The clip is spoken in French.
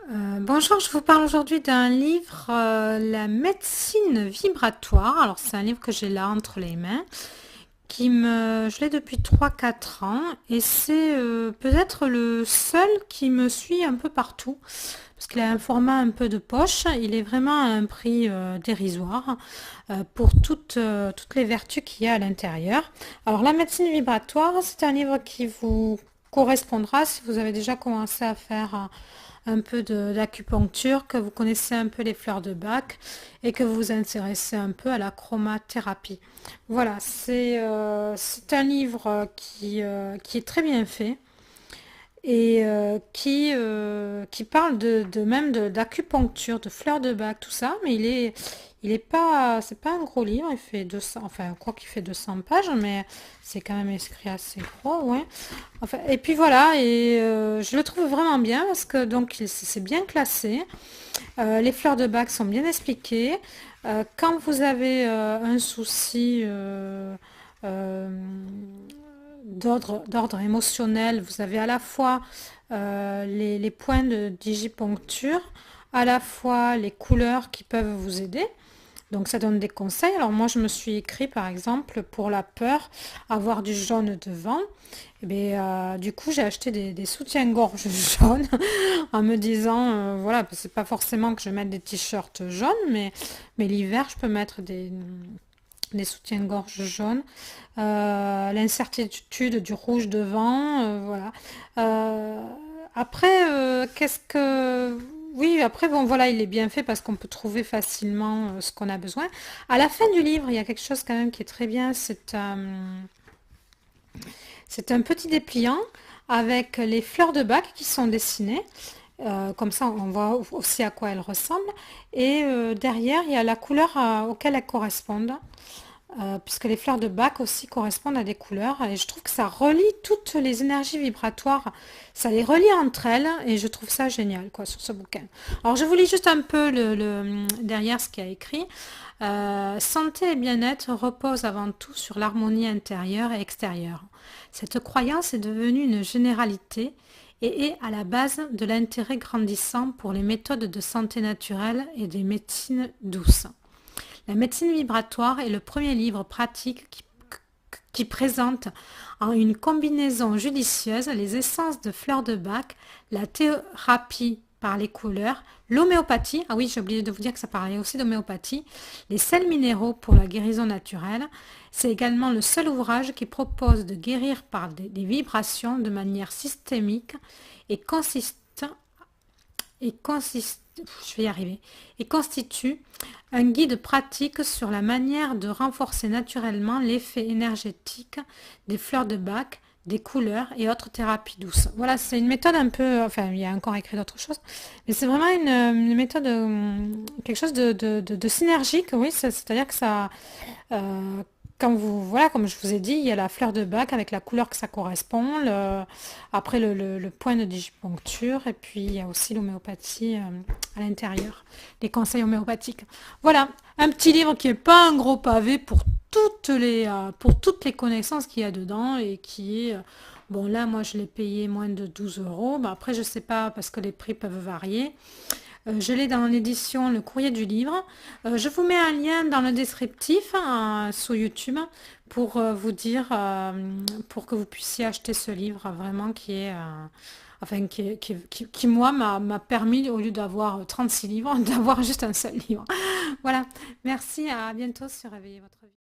Bonjour, je vous parle aujourd'hui d'un livre, La médecine vibratoire. Alors, c'est un livre que j'ai là entre les mains, je l'ai depuis 3 4 ans, et c'est peut-être le seul qui me suit un peu partout, parce qu'il a un format un peu de poche. Il est vraiment à un prix dérisoire pour toutes les vertus qu'il y a à l'intérieur. Alors, La médecine vibratoire, c'est un livre qui vous correspondra si vous avez déjà commencé à faire un peu d'acupuncture, que vous connaissez un peu les fleurs de Bach et que vous vous intéressez un peu à la chromathérapie. Voilà, c'est un livre qui est très bien fait et qui parle d'acupuncture, de fleurs de bac, tout ça, mais il est pas, c'est pas un gros livre, il fait 200, enfin, je crois qu'il fait 200 pages, mais c'est quand même écrit assez gros, ouais. Enfin, et puis voilà, je le trouve vraiment bien parce que donc c'est bien classé. Les fleurs de bac sont bien expliquées. Quand vous avez un souci euh, d'ordre émotionnel, vous avez à la fois les points de digipuncture, à la fois les couleurs qui peuvent vous aider. Donc ça donne des conseils. Alors moi je me suis écrit par exemple pour la peur, avoir du jaune devant. Et bien, du coup j'ai acheté des soutiens-gorge jaunes en me disant voilà, c'est pas forcément que je mette des t-shirts jaunes, mais l'hiver je peux mettre des soutiens-gorge jaunes. L'incertitude du rouge devant, voilà. Euh, après, qu'est-ce que... Oui, après, bon, voilà, il est bien fait parce qu'on peut trouver facilement ce qu'on a besoin. À la fin du livre, il y a quelque chose quand même qui est très bien. C'est un petit dépliant avec les fleurs de bac qui sont dessinées. Comme ça, on voit aussi à quoi elles ressemblent. Et derrière, il y a la couleur auquel elles correspondent, puisque les fleurs de bac aussi correspondent à des couleurs. Et je trouve que ça relie toutes les énergies vibratoires, ça les relie entre elles, et je trouve ça génial, quoi, sur ce bouquin. Alors, je vous lis juste un peu derrière ce qu'il y a écrit. Santé et bien-être reposent avant tout sur l'harmonie intérieure et extérieure. Cette croyance est devenue une généralité et est à la base de l'intérêt grandissant pour les méthodes de santé naturelle et des médecines douces. La médecine vibratoire est le premier livre pratique qui présente en une combinaison judicieuse les essences de fleurs de bac, la thérapie par les couleurs, l'homéopathie, ah oui j'ai oublié de vous dire que ça parlait aussi d'homéopathie, les sels minéraux pour la guérison naturelle. C'est également le seul ouvrage qui propose de guérir par des vibrations de manière systémique et consistant et consiste, je vais y arriver, et constitue un guide pratique sur la manière de renforcer naturellement l'effet énergétique des fleurs de bac, des couleurs et autres thérapies douces. Voilà, c'est une méthode un peu, enfin il y a encore écrit d'autres choses, mais c'est vraiment une méthode, quelque chose de synergique, oui, c'est-à-dire que ça, euh, quand vous, voilà, comme je vous ai dit, il y a la fleur de bac avec la couleur que ça correspond, après le point de digipuncture, et puis il y a aussi l'homéopathie à l'intérieur, les conseils homéopathiques. Voilà, un petit livre qui n'est pas un gros pavé pour toutes les connaissances qu'il y a dedans et qui est... Bon, là, moi, je l'ai payé moins de 12 euros. Bah, après, je ne sais pas parce que les prix peuvent varier. Je l'ai dans l'édition Le Courrier du Livre. Je vous mets un lien dans le descriptif sur YouTube pour vous dire, pour que vous puissiez acheter ce livre vraiment qui est, enfin, qui, moi, m'a permis, au lieu d'avoir 36 livres, d'avoir juste un seul livre. Voilà, merci, à bientôt sur Réveiller votre vie.